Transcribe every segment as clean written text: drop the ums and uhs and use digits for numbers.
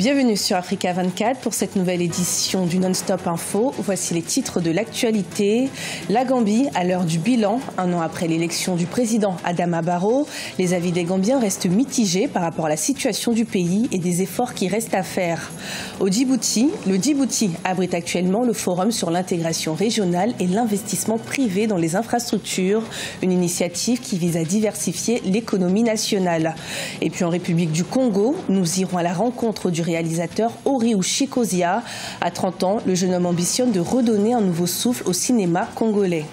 Bienvenue sur Africa 24 pour cette nouvelle édition du Non-Stop Info. Voici les titres de l'actualité. La Gambie, à l'heure du bilan, un an après l'élection du président Adama Barrow, les avis des Gambiens restent mitigés par rapport à la situation du pays et des efforts qui restent à faire. Au Djibouti, le Djibouti abrite actuellement le Forum sur l'intégration régionale et l'investissement privé dans les infrastructures, une initiative qui vise à diversifier l'économie nationale. Et puis en République du Congo, nous irons à la rencontre du réalisateur Oriou Chikozia. À 30 ans, le jeune homme ambitionne de redonner un nouveau souffle au cinéma congolais.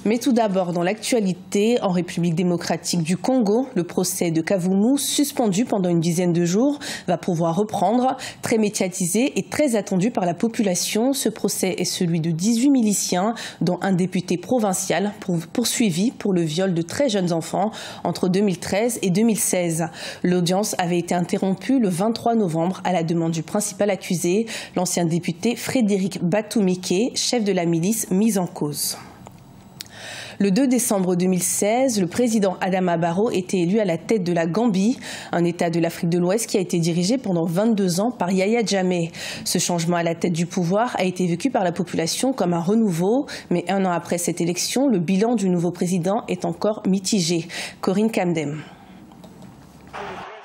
Mais tout d'abord, dans l'actualité, en République démocratique du Congo, le procès de Kavumu, suspendu pendant une dizaine de jours, va pouvoir reprendre. Très médiatisé et très attendu par la population, ce procès est celui de 18 miliciens, dont un député provincial poursuivi pour le viol de très jeunes enfants entre 2013 et 2016. L'audience avait été interrompue le 23 novembre à la demande du principal accusé, l'ancien député Frédéric Batumike, chef de la milice mise en cause. Le 2 décembre 2016, le président Adama Barrow était élu à la tête de la Gambie, un État de l'Afrique de l'Ouest qui a été dirigé pendant 22 ans par Yaya Jammeh. Ce changement à la tête du pouvoir a été vécu par la population comme un renouveau, mais un an après cette élection, le bilan du nouveau président est encore mitigé. Corinne Kamdem.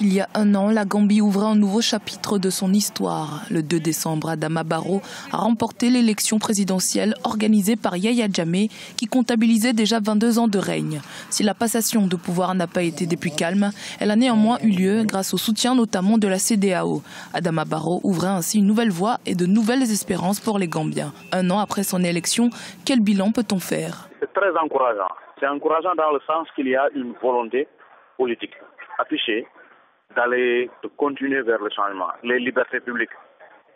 Il y a un an, la Gambie ouvrait un nouveau chapitre de son histoire. Le 2 décembre, Adama Barrow a remporté l'élection présidentielle organisée par Yaya Jammeh, qui comptabilisait déjà 22 ans de règne. Si la passation de pouvoir n'a pas été des plus calmes, elle a néanmoins eu lieu grâce au soutien notamment de la CEDEAO. Adama Barrow ouvrait ainsi une nouvelle voie et de nouvelles espérances pour les Gambiens. Un an après son élection, quel bilan peut-on faire? C'est très encourageant. C'est encourageant dans le sens qu'il y a une volonté politique affichée de continuer vers le changement. Les libertés publiques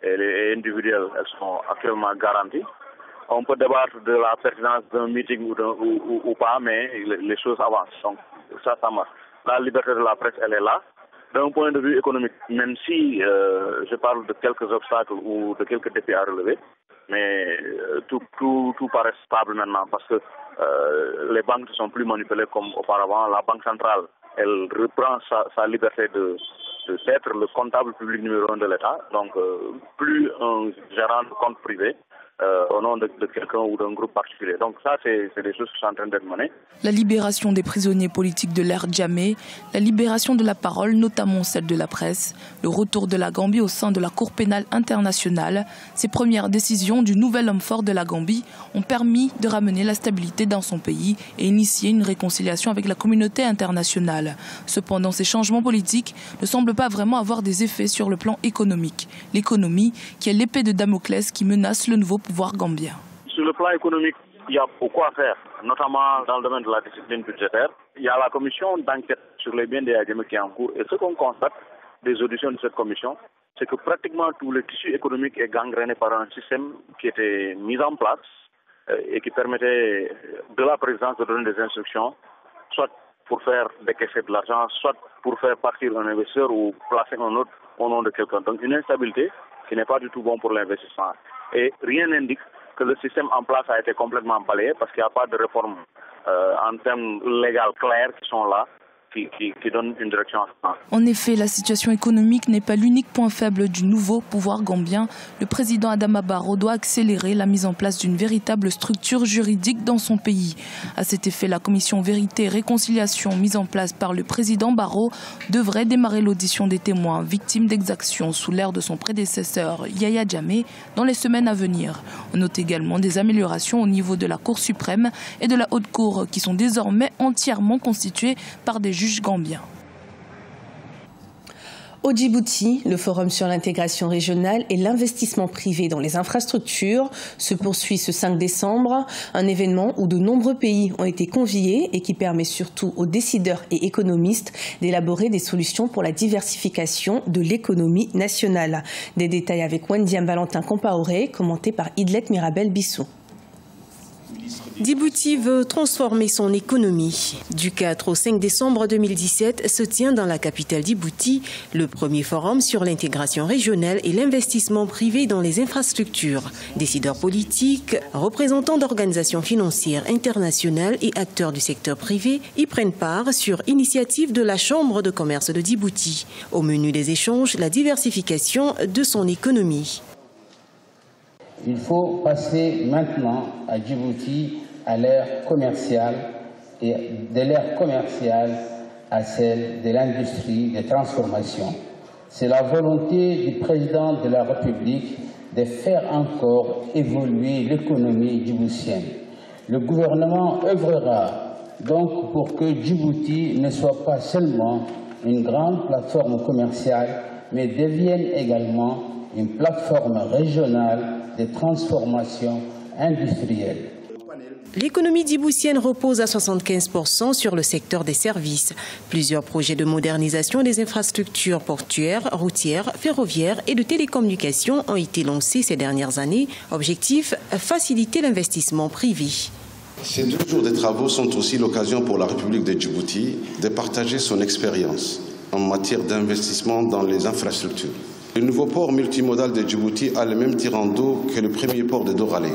et les individuelles, elles sont actuellement garanties. On peut débattre de la pertinence d'un meeting ou pas, mais les choses avancent. Donc ça marche. La liberté de la presse, elle est là. D'un point de vue économique, même si je parle de quelques obstacles ou de quelques défis à relever, mais tout paraît stable maintenant parce que les banques ne sont plus manipulées comme auparavant. La Banque centrale, elle reprend sa liberté d'être le comptable public numéro 1 de l'État. Donc, plus un gérant de compte privé au nom de quelqu'un ou d'un groupe particulier. Donc ça, c'est des choses qui sont en train d'être menées. La libération des prisonniers politiques de l'ère Jammeh, la libération de la parole, notamment celle de la presse, le retour de la Gambie au sein de la Cour pénale internationale, ces premières décisions du nouvel homme fort de la Gambie ont permis de ramener la stabilité dans son pays et initier une réconciliation avec la communauté internationale. Cependant, ces changements politiques ne semblent pas vraiment avoir des effets sur le plan économique. L'économie, qui est l'épée de Damoclès qui menace le nouveau pouvoir gambien. Sur le plan économique, il y a beaucoup à faire, notamment dans le domaine de la discipline budgétaire. Il y a la commission d'enquête sur les biens des Yaya qui est en cours. Et ce qu'on constate des auditions de cette commission, c'est que pratiquement tout le tissu économique est gangréné par un système qui était mis en place et qui permettait de la présidence de donner des instructions, soit pour faire décaisser de l'argent, soit pour faire partir un investisseur ou placer un autre au nom de quelqu'un. Donc une instabilité qui n'est pas du tout bon pour l'investissement. Et rien n'indique que le système en place a été complètement balayé parce qu'il n'y a pas de réformes en termes légaux clairs qui sont là, qui donnent une direction. En effet, la situation économique n'est pas l'unique point faible du nouveau pouvoir gambien. Le président Adama Barrow doit accélérer la mise en place d'une véritable structure juridique dans son pays. À cet effet, la commission Vérité et Réconciliation mise en place par le président Barrow devrait démarrer l'audition des témoins victimes d'exactions sous l'ère de son prédécesseur Yaya Jammeh dans les semaines à venir. On note également des améliorations au niveau de la Cour suprême et de la Haute Cour qui sont désormais entièrement constituées par des juges gambiens. Au Djibouti, le Forum sur l'intégration régionale et l'investissement privé dans les infrastructures se poursuit ce 5 décembre, un événement où de nombreux pays ont été conviés et qui permet surtout aux décideurs et économistes d'élaborer des solutions pour la diversification de l'économie nationale. Des détails avec Wendiam Valentin Compaoré, commenté par Idlet Mirabel Bissou. Djibouti veut transformer son économie. Du 4 au 5 décembre 2017 se tient dans la capitale Djibouti le premier forum sur l'intégration régionale et l'investissement privé dans les infrastructures. Décideurs politiques, représentants d'organisations financières internationales et acteurs du secteur privé y prennent part sur initiative de la Chambre de commerce de Djibouti. Au menu des échanges, la diversification de son économie. Il faut passer maintenant à Djibouti à l'ère commerciale et de l'ère commerciale à celle de l'industrie de transformation. C'est la volonté du président de la République de faire encore évoluer l'économie djiboutienne. Le gouvernement œuvrera donc pour que Djibouti ne soit pas seulement une grande plateforme commerciale, mais devienne également une plateforme régionale de transformation industrielle. L'économie djiboutienne repose à 75% sur le secteur des services. Plusieurs projets de modernisation des infrastructures portuaires, routières, ferroviaires et de télécommunications ont été lancés ces dernières années. Objectif, faciliter l'investissement privé. Ces 2 jours de travaux sont aussi l'occasion pour la République de Djibouti de partager son expérience en matière d'investissement dans les infrastructures. Le nouveau port multimodal de Djibouti a le même tirant d'eau que le premier port de Doralé.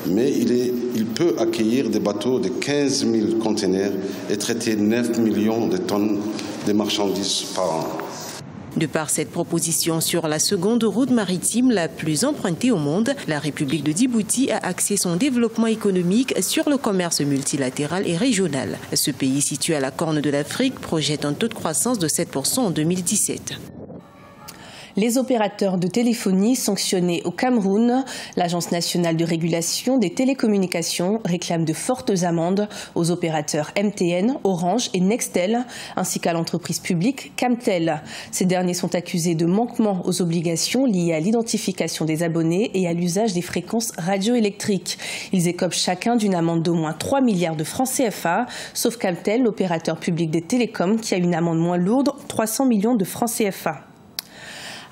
Mais il peut accueillir des bateaux de 15 000 conteneurs et traiter 9 millions de tonnes de marchandises par an. De par cette proposition sur la seconde route maritime la plus empruntée au monde, la République de Djibouti a axé son développement économique sur le commerce multilatéral et régional. Ce pays situé à la Corne de l'Afrique projette un taux de croissance de 7% en 2017. Les opérateurs de téléphonie sanctionnés au Cameroun, l'Agence nationale de régulation des télécommunications réclame de fortes amendes aux opérateurs MTN, Orange et Nextel, ainsi qu'à l'entreprise publique Camtel. Ces derniers sont accusés de manquement aux obligations liées à l'identification des abonnés et à l'usage des fréquences radioélectriques. Ils écopent chacun d'une amende d'au moins 3 milliards de francs CFA, sauf Camtel, l'opérateur public des télécoms, qui a une amende moins lourde, 300 millions de francs CFA.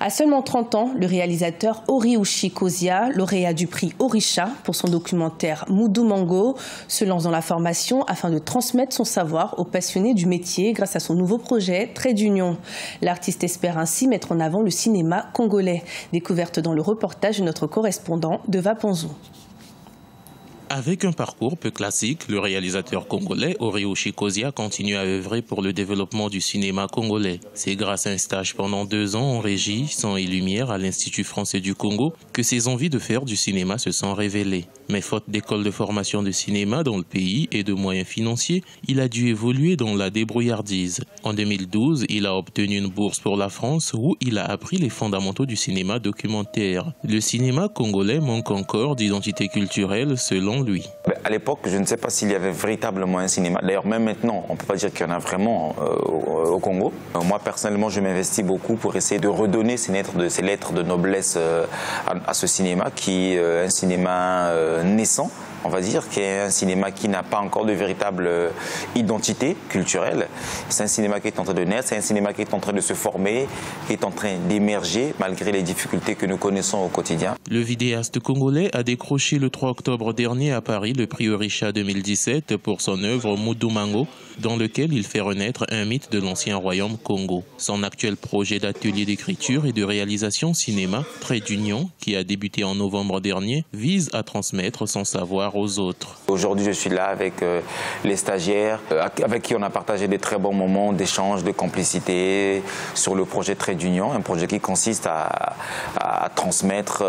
À seulement 30 ans, le réalisateur Oriushi Kozia, lauréat du prix Orisha pour son documentaire Mudu Mango, se lance dans la formation afin de transmettre son savoir aux passionnés du métier grâce à son nouveau projet Trait d'Union. L'artiste espère ainsi mettre en avant le cinéma congolais. Découverte dans le reportage de notre correspondant de Vaponzo. Avec un parcours peu classique, le réalisateur congolais Oriushi Kozia continue à œuvrer pour le développement du cinéma congolais. C'est grâce à un stage pendant 2 ans en régie, son et lumière à l'Institut français du Congo que ses envies de faire du cinéma se sont révélées. Mais faute d'école de formation de cinéma dans le pays et de moyens financiers, il a dû évoluer dans la débrouillardise. En 2012, il a obtenu une bourse pour la France où il a appris les fondamentaux du cinéma documentaire. Le cinéma congolais manque encore d'identité culturelle selon lui. À l'époque, je ne sais pas s'il y avait véritablement un cinéma. D'ailleurs, même maintenant, on ne peut pas dire qu'il y en a vraiment au Congo. Moi, personnellement, je m'investis beaucoup pour essayer de redonner ces lettres de noblesse à ce cinéma qui est un cinéma naissant, on va dire, qui est un cinéma qui n'a pas encore de véritable identité culturelle. C'est un cinéma qui est en train de naître, c'est un cinéma qui est en train de se former, qui est en train d'émerger malgré les difficultés que nous connaissons au quotidien. Le vidéaste congolais a décroché le 3 octobre dernier à Paris le prix Orisha 2017 pour son œuvre Mudu Mango, dans lequel il fait renaître un mythe de l'ancien royaume Congo. Son actuel projet d'atelier d'écriture et de réalisation cinéma, Trait d'Union, qui a débuté en novembre dernier, vise à transmettre son savoir aux autres. Aujourd'hui, je suis là avec les stagiaires, avec qui on a partagé des très bons moments d'échange, de complicité sur le projet Trait d'Union, un projet qui consiste à transmettre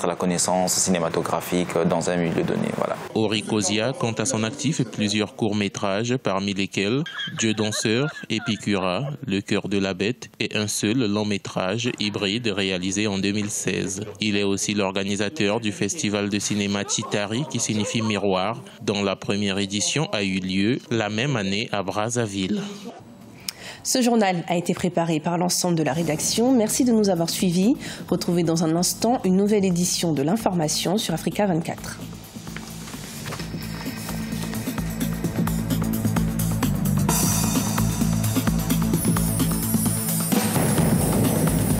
la connaissance cinématographique dans un milieu donné. Voilà. Ori Kozia compte à son actif plusieurs courts-métrages, parmi lesquels Dieu danseur, Epicura, Le cœur de la bête et un seul long-métrage hybride réalisé en 2016. Il est aussi l'organisateur du festival de cinéma Chitari qui signifie miroir, dont la première édition a eu lieu la même année à Brazzaville. Ce journal a été préparé par l'ensemble de la rédaction. Merci de nous avoir suivis. Retrouvez dans un instant une nouvelle édition de l'information sur Africa 24.